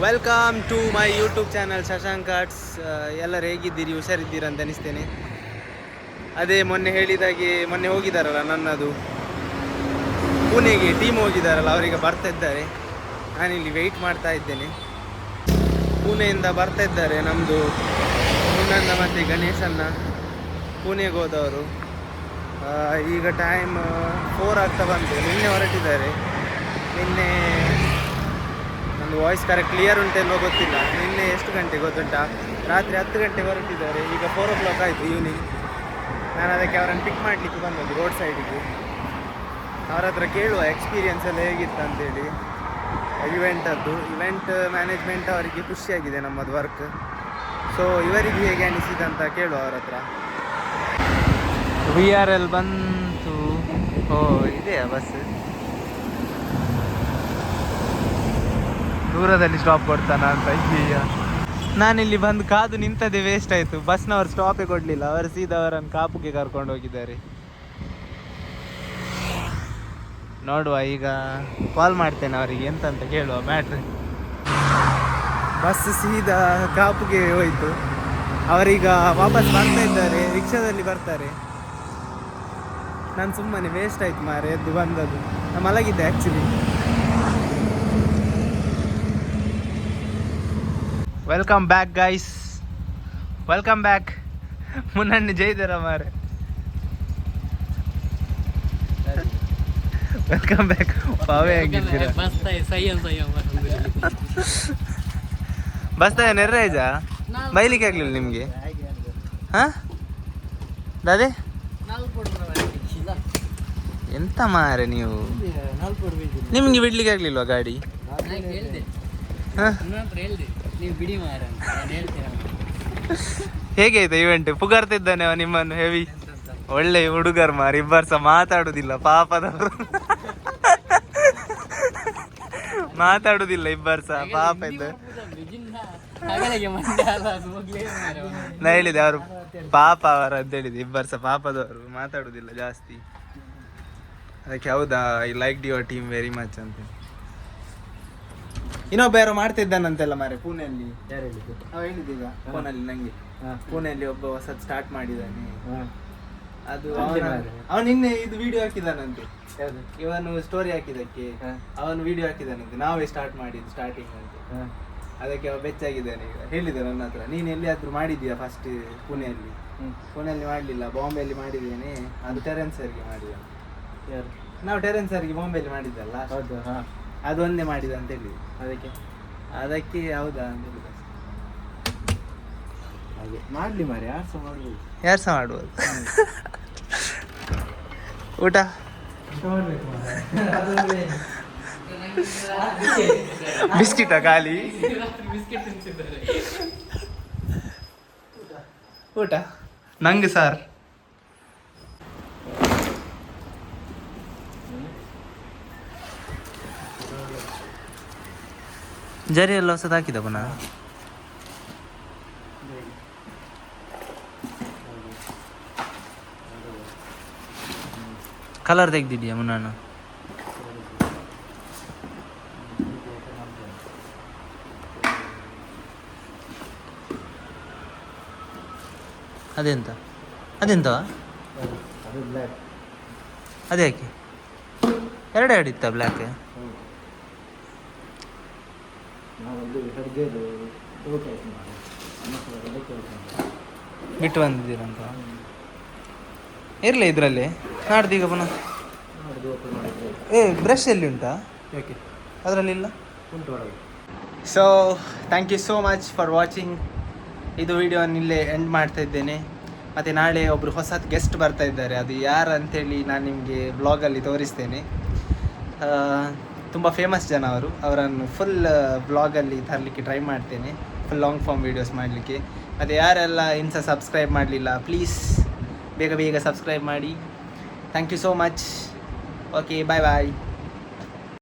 Welcome to my YouTube channel Shashank arts. ಎಲ್ಲರೂ ಹೇಗಿದ್ದೀರಿ, ಹುಷಾರಿದ್ದೀರಾ ಅಂತ ಅನಿಸ್ತೇನೆ. ಅದೇ ಮೊನ್ನೆ ಹೇಳಿದಾಗೆ ಮೊನ್ನೆ ಹೋಗಿದ್ದಾರಲ್ಲ ನನ್ನದು ಪುಣೆಗೆ ಟೀಮ್ ಹೋಗಿದ್ದಾರಲ್ಲ, ಅವರಿಗೆ ಬರ್ತಾ ಇದ್ದಾರೆ. ನಾನಿಲ್ಲಿ ವೆಯ್ಟ್ ಮಾಡ್ತಾ ಇದ್ದೇನೆ. ಪುಣೆಯಿಂದ ಬರ್ತಾ ಇದ್ದಾರೆ ನಮ್ಮದು ಮುನ್ನಣ್ಣ ಮತ್ತು ಗಣೇಶನ್ನ ಪುಣೆಗೆ ಹೋದವರು. ಈಗ ಟೈಮ್ 4 ಆಗ್ತಾ ಬಂತು. ನಿನ್ನೆ ಹೊರಟಿದ್ದಾರೆ. ನಿನ್ನೆ ಒಂದು ವಾಯ್ಸ್ ಕರೆಕ್ಟ್ ಕ್ಲಿಯರ್ ಉಂಟೆಲ್ಲೋ ಗೊತ್ತಿಲ್ಲ. ನಿನ್ನೆ ಎಷ್ಟು ಗಂಟೆಗೆ ಗೊತ್ತುಂಟಾ? ರಾತ್ರಿ 10 ಗಂಟೆಗೆ ಹೊರಟಿದ್ದಾರೆ. ಈಗ 4 o'clock ಆಯಿತು ಈವ್ನಿಂಗ್. ನಾನು ಅದಕ್ಕೆ ಅವರನ್ನು ಪಿಕ್ ಮಾಡಲಿಕ್ಕೆ ಬಂದದ್ದು ರೋಡ್ ಸೈಡಿಗೆ. ಅವರ ಹತ್ರ ಕೇಳುವ ಎಕ್ಸ್ಪೀರಿಯನ್ಸ್ ಎಲ್ಲ ಹೇಗಿತ್ತು ಅಂತೇಳಿ. ಇವೆಂಟ್ ಮ್ಯಾನೇಜ್ಮೆಂಟ್ ಅವರಿಗೆ ಖುಷಿಯಾಗಿದೆ ನಮ್ಮದು ವರ್ಕ್. ಸೊ ಇವರಿಗೆ ಹೇಗೆ ಅನಿಸಿದೆ ಅಂತ ಕೇಳುವ ಅವರ ಹತ್ರ. VRL ಬಂತು. ಇದೆಯಾ ಬಸ್? ದೂರದಲ್ಲಿ ಸ್ಟಾಪ್ ಕೊಡ್ತಾನ ಅಂತ. ಈಗ ನಾನಿಲ್ಲಿ ಬಂದು ಕಾದು ನಿಂತದೇ ವೇಸ್ಟ್ ಆಯಿತು. ಬಸ್ನವರು ಸ್ಟಾಪೇ ಕೊಡಲಿಲ್ಲ. ಅವರು ಸೀದಾ ಅವರನ್ನು ಕಾಪುಗೆ ಕರ್ಕೊಂಡು ಹೋಗಿದ್ದಾರೆ. ನೋಡುವ, ಈಗ ಕಾಲ್ ಮಾಡ್ತೇನೆ ಅವರಿಗೆ ಎಂತಂತ ಕೇಳುವ ಮ್ಯಾಟ್ರ್. ಬಸ್ ಸೀದಾ ಕಾಪುಗೆ ಹೋಯಿತು. ಅವರೀಗ ವಾಪಸ್ ಬರ್ತಾ ಇದ್ದಾರೆ, ರಿಕ್ಷಾದಲ್ಲಿ ಬರ್ತಾರೆ. ನಾನು ಸುಮ್ಮನೆ ವೇಸ್ಟ್ ಆಯ್ತು ಮಾರೆ ಎದ್ದು ಬಂದದ್ದು. ನಾನು ಮಲಗಿದ್ದೆ actually. Welcome back guys, welcome back. ಮುನ್ನಣ್ಣೆ ಜೈದರ ಮಾರೆ. Welcome back. ಪಾವೇ ಆಗಿದ್ದೀರ. ಬಸ್ತಾಯ ನೆರ್ರೇಜ ಬೈಲಿಕ್ಕೆ ಆಗ್ಲಿಲ್ಲ ನಿಮಗೆ? ಹಾಂ ದಾದೆ ಎಂತ ಮಾರೆ ನೀವು, ನಿಮ್ಗೆ ಬಿಡ್ಲಿಕ್ಕೆ ಆಗ್ಲಿಲ್ವಾ ಗಾಡಿ? ಹೇಗೆ ಆಯ್ತು ಇವೆಂಟ್? ಪುಗಾರ್ತಿದ್ದಾನೆ ಅವ ನಿಮ್ಮನ್ನು ಹೆವಿ. ಒಳ್ಳೆ ಹುಡುಗರು ಮಾರಿ, ಇಬ್ಬರು ಸಹ ಮಾತಾಡುದಿಲ್ಲ ಪಾಪದವರು. ಮಾತಾಡುದಿಲ್ಲ ಇಬ್ಬರು ಸಹ, ಪಾಪ ಇದ್ದ. ನಾ ಹೇಳಿದೆ ಅವರು ಪಾಪ ಅವರ ಅಂತ ಹೇಳಿದೆ. ಇಬ್ಬರು ಸಹ ಪಾಪದವರು, ಮಾತಾಡುದಿಲ್ಲ ಜಾಸ್ತಿ. ಅದಕ್ಕೆ ಹೌದಾ, I like your team very much ಅಂತ. ಇನ್ನೊಬ್ಬ ಯಾರೋ ಮಾಡ್ತಿದ್ದಾನಂತೆಲ್ಲ ಮಾರೆ ಪುಣೆಯಲ್ಲಿ. ಯಾರು ಹೇಳಿದ್ದು? ಅವ ಹೇಳಿದ್ದೀಗ ಫೋನಲ್ಲಿ ನಂಗೆ. ಪುಣೆಯಲ್ಲಿ ಒಬ್ಬ ಹೊಸದು ಸ್ಟಾರ್ಟ್ ಮಾಡಿದ್ದಾನೆ. ಅದು ಅವನು ನಿನ್ನೆ ಇದು ವಿಡಿಯೋ ಹಾಕಿದಾನಂತೆ. ಇವನು ಸ್ಟೋರಿ ಹಾಕಿದಕ್ಕೆ ಅವನು ವಿಡಿಯೋ ಹಾಕಿದಾನಂತೆ. ನಾವೇ ಸ್ಟಾರ್ಟ್ ಮಾಡಿದ್ದು ಸ್ಟಾರ್ಟಿಂಗ್ ಅಂತ. ಅದಕ್ಕೆ ಅವ ಬೆಚ್ಚಾಗಿದ್ದಾನೆ. ಈಗ ಹೇಳಿದೆ ನನ್ನ ಹತ್ರ, ನೀನು ಎಲ್ಲಿಯಾದ್ರೂ ಮಾಡಿದ್ದೀಯಾ ಫಸ್ಟ್ ಪುಣೆಯಲ್ಲಿ? ಪುಣೆಯಲ್ಲಿ ಮಾಡಲಿಲ್ಲ, ಬಾಂಬೆಯಲ್ಲಿ ಮಾಡಿದ್ದೇನೆ. ಅದು ಟೆರೆನ್ಸ್ ಸರ್ಗೆ ಮಾಡಿದ. ನಾವು ಟೆರೆನ್ಸ್ ಸರ್ಗೆ ಬಾಂಬೆಯಲ್ಲಿ ಮಾಡಿದ್ದಲ್ಲ, ಅದು ಒಂದೇ ಮಾಡಿದ ಅಂತ ಹೇಳಿ. ಅದಕ್ಕೆ ಹೌದಾ ಅಂತ ಹೇಳಿದ. ಹಾಗೆ ಮಾಡಲಿ ಮಾರೆ, ಯಾರು ಸಹ ಮಾಡ್ಬೋದು. ಊಟ ಬಿಸ್ಕಿಟ ಖಾಲಿ. ಊಟ ನಂಗೆ ಸಾರ್. ಜರಿ ಎಲ್ಲ ಹೊಸದು ಹಾಕಿದ ಪುನಃ. ಕಲರ್ ತೆಗ್ದಿದ್ಯಾ ಮುನ್ನ? ಅದೆಂತ ಅದೇ ಯಾಕೆ? ಎರಡು ಇತ್ತ ಬ್ಲ್ಯಾಕ್? ಬಿಟ್ಟು ಬಂದಿದ್ದೀರಂತ. ಇರಲಿ ಇದರಲ್ಲಿ ನಾಡ್ದು ಈಗ ಪುನಃ. ಬ್ರಷ್ ಎಲ್ಲಿ ಉಂಟಾ? ಯಾಕೆ ಅದರಲ್ಲಿಲ್ಲ? ಉಂಟು. So thank you so much for watching. ಇದು ವಿಡಿಯೋನಿಲ್ಲೇ ಎಂಡ್ ಮಾಡ್ತಾ ಇದ್ದೇನೆ. ಮತ್ತು ನಾಳೆ ಒಬ್ಬರು ಹೊಸ ಗೆಸ್ಟ್ ಬರ್ತಾ ಇದ್ದಾರೆ. ಅದು ಯಾರು ಅಂಥೇಳಿ ನಾನು ನಿಮಗೆ ಬ್ಲಾಗಲ್ಲಿ ತೋರಿಸ್ತೇನೆ. ತುಂಬ ಫೇಮಸ್ ಜನ ಅವರು. ಅವರನ್ನು ಫುಲ್ ಬ್ಲಾಗಲ್ಲಿ ತರಲಿಕ್ಕೆ ಟ್ರೈ ಮಾಡ್ತೇನೆ, ಫುಲ್ ಲಾಂಗ್ ಫಾರ್ಮ್ ವೀಡಿಯೋಸ್ ಮಾಡಲಿಕ್ಕೆ. ಮತ್ತು ಯಾರೆಲ್ಲ ಇನ್ಸ ಸಬ್ಸ್ಕ್ರೈಬ್ ಮಾಡಲಿಲ್ಲ, ಪ್ಲೀಸ್ ಬೇಗ ಬೇಗ ಸಬ್ಸ್ಕ್ರೈಬ್ ಮಾಡಿ. Thank you so much. Okay, bye bye.